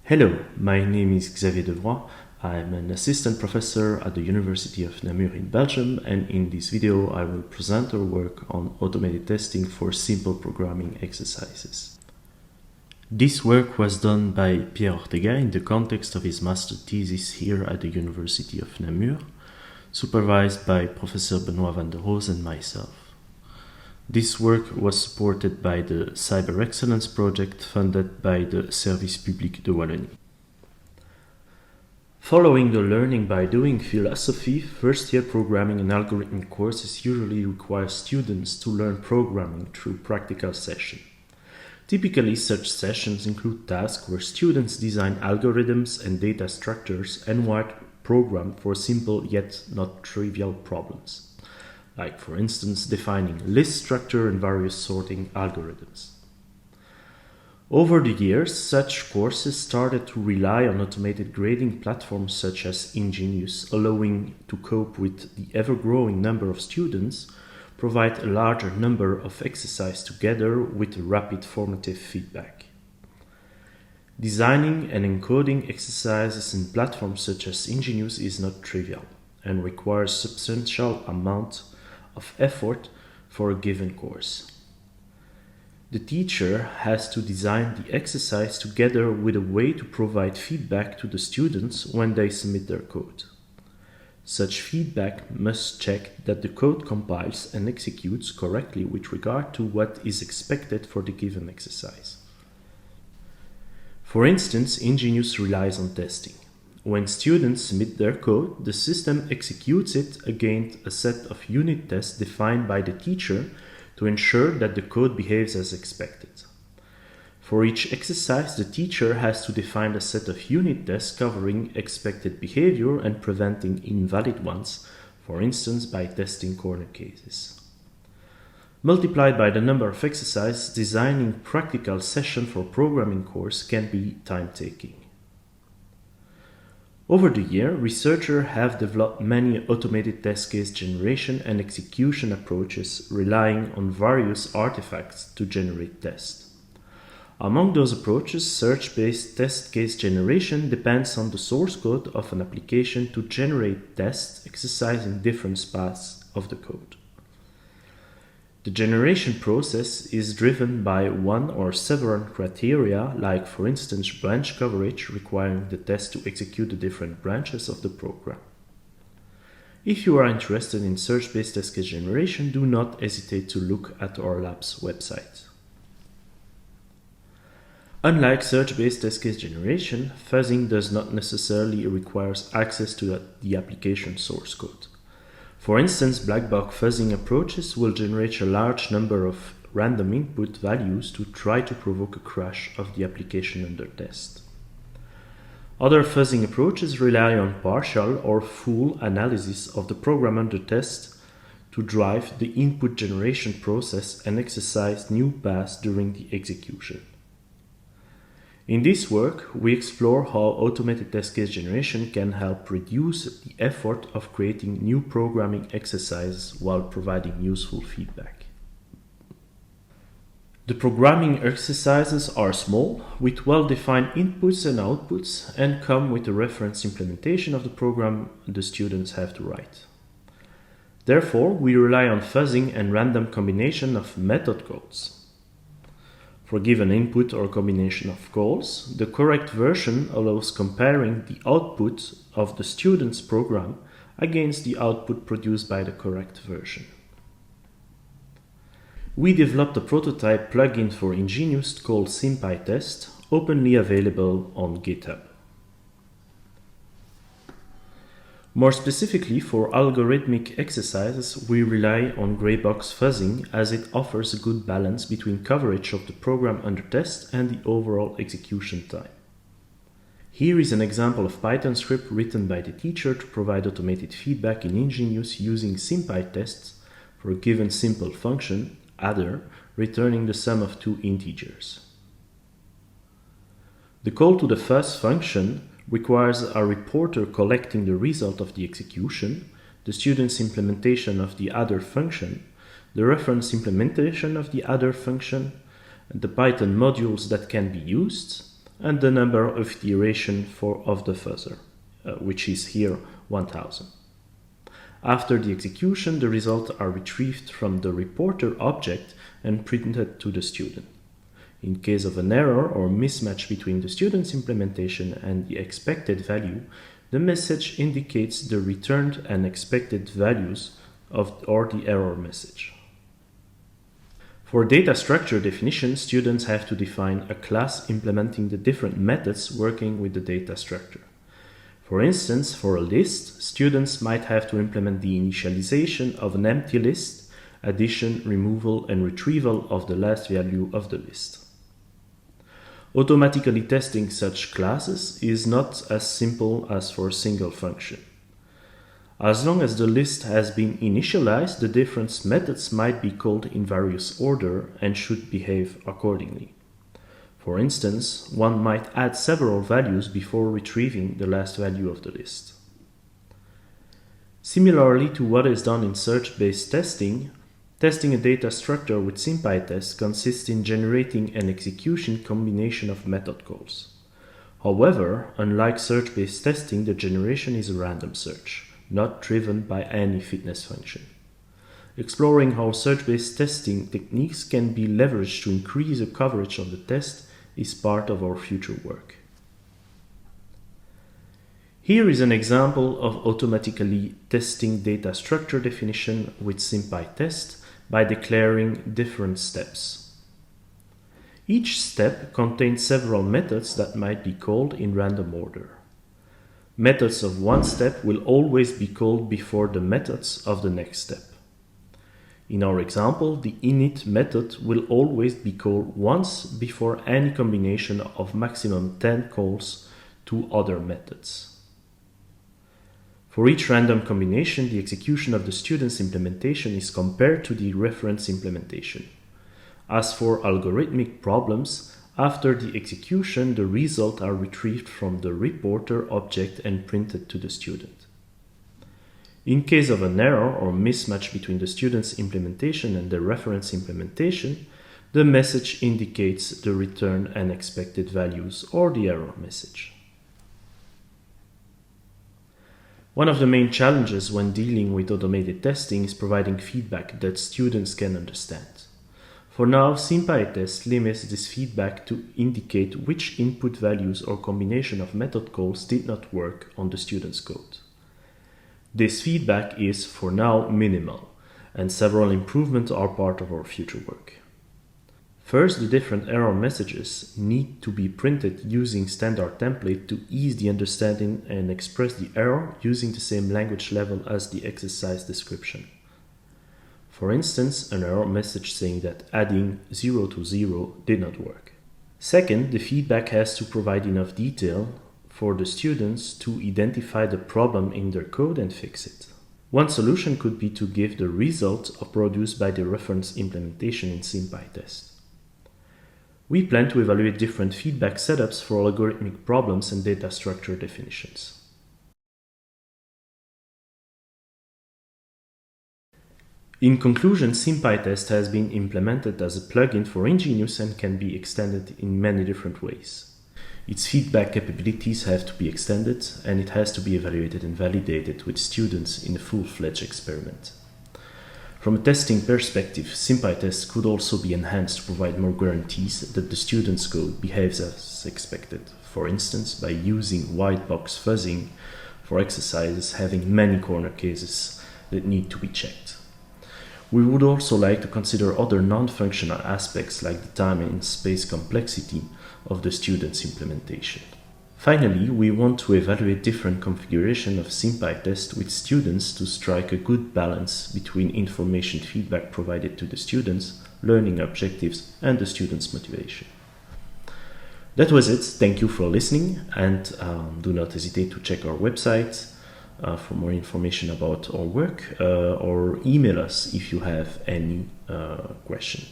Hello, my name is Xavier Devroy. I'm an assistant professor at the University of Namur in Belgium, and in this video I will present our work on automated testing for simple programming exercises. This work was done by Pierre Ortega in the context of his master thesis here at the University of Namur, supervised by Professor Benoit van der Roos and myself. This work was supported by the Cyber Excellence project funded by the Service Public de Wallonie. Following the learning by doing philosophy, first-year programming and algorithm courses usually require students to learn programming through practical sessions. Typically, such sessions include tasks where students design algorithms and data structures and write program for simple yet not trivial problems, like for instance defining list structure and various sorting algorithms. Over the years, such courses started to rely on automated grading platforms such as Ingenious, allowing to cope with the ever-growing number of students, provide a larger number of exercises together with rapid formative feedback. Designing and encoding exercises in platforms such as Ingenious is not trivial and requires substantial amount of effort for a given course. The teacher has to design the exercise together with a way to provide feedback to the students when they submit their code. Such feedback must check that the code compiles and executes correctly with regard to what is expected for the given exercise. For instance, Ingenious relies on testing. When students submit their code, the system executes it against a set of unit tests defined by the teacher to ensure that the code behaves as expected. For each exercise, the teacher has to define a set of unit tests covering expected behavior and preventing invalid ones, for instance by testing corner cases. Multiplied by the number of exercises, designing practical session for programming course can be time-taking. Over the year, researchers have developed many automated test case generation and execution approaches relying on various artifacts to generate tests. Among those approaches, search-based test case generation depends on the source code of an application to generate tests exercising different paths of the code. The generation process is driven by one or several criteria, like for instance branch coverage, requiring the test to execute the different branches of the program. If you are interested in search-based test case generation, do not hesitate to look at our lab's website. Unlike search-based test case generation, fuzzing does not necessarily require access to the application source code. For instance, black box fuzzing approaches will generate a large number of random input values to try to provoke a crash of the application under test. Other fuzzing approaches rely on partial or full analysis of the program under test to drive the input generation process and exercise new paths during the execution. In this work, we explore how automated test case generation can help reduce the effort of creating new programming exercises while providing useful feedback. The programming exercises are small, with well-defined inputs and outputs, and come with a reference implementation of the program the students have to write. Therefore, we rely on fuzzing and random combination of method calls. For given input or combination of calls, the correct version allows comparing the output of the student's program against the output produced by the correct version. We developed a prototype plugin for Ingenious called SimPyTest, openly available on GitHub. More specifically, for algorithmic exercises, we rely on gray box fuzzing as it offers a good balance between coverage of the program under test and the overall execution time. Here is an example of Python script written by the teacher to provide automated feedback in Ingenious using SimPyTest for a given simple function, adder, returning the sum of two integers. The call to the fuzz function requires a reporter collecting the result of the execution, the student's implementation of the adder function, the reference implementation of the adder function, the Python modules that can be used, and the number of iteration of the fuzzer, which is here 1000. After the execution, the results are retrieved from the reporter object and printed to the student. In case of an error or mismatch between the student's implementation and the expected value, the message indicates the returned and expected values or the error message. For data structure definition, students have to define a class implementing the different methods working with the data structure. For instance, for a list, students might have to implement the initialization of an empty list, addition, removal, and retrieval of the last value of the list. Automatically testing such classes is not as simple as for a single function. As long as the list has been initialized, the different methods might be called in various order and should behave accordingly. For instance, one might add several values before retrieving the last value of the list. Similarly to what is done in search-based testing, testing a data structure with SimPyTest consists in generating an execution combination of method calls. However, unlike search-based testing, the generation is a random search, not driven by any fitness function. Exploring how search-based testing techniques can be leveraged to increase the coverage of the test is part of our future work. Here is an example of automatically testing data structure definition with SimPyTest by declaring different steps. Each step contains several methods that might be called in random order. Methods of one step will always be called before the methods of the next step. In our example, the init method will always be called once before any combination of maximum 10 calls to other methods. For each random combination, the execution of the student's implementation is compared to the reference implementation. As for algorithmic problems, after the execution, the results are retrieved from the reporter object and printed to the student. In case of an error or mismatch between the student's implementation and the reference implementation, the message indicates the return and expected values or the error message. One of the main challenges when dealing with automated testing is providing feedback that students can understand. For now, SimPyTest limits this feedback to indicate which input values or combination of method calls did not work on the student's code. This feedback is, for now, minimal, and several improvements are part of our future work. First, the different error messages need to be printed using standard template to ease the understanding and express the error using the same language level as the exercise description. For instance, an error message saying that adding 0 to 0 did not work. Second, the feedback has to provide enough detail for the students to identify the problem in their code and fix it. One solution could be to give the result produced by the reference implementation in SimPyTest. We plan to evaluate different feedback setups for algorithmic problems and data structure definitions. In conclusion, SimPyTest has been implemented as a plugin for Ingenious and can be extended in many different ways. Its feedback capabilities have to be extended, and it has to be evaluated and validated with students in a full-fledged experiment. From a testing perspective, SimPyTest could also be enhanced to provide more guarantees that the student's code behaves as expected, for instance by using white box fuzzing for exercises having many corner cases that need to be checked. We would also like to consider other non-functional aspects like the time and space complexity of the student's implementation. Finally, we want to evaluate different configurations of SimPyTest with students to strike a good balance between information feedback provided to the students, learning objectives, and the student's motivation. That was it. Thank you for listening, and do not hesitate to check our website for more information about our work or email us if you have any question.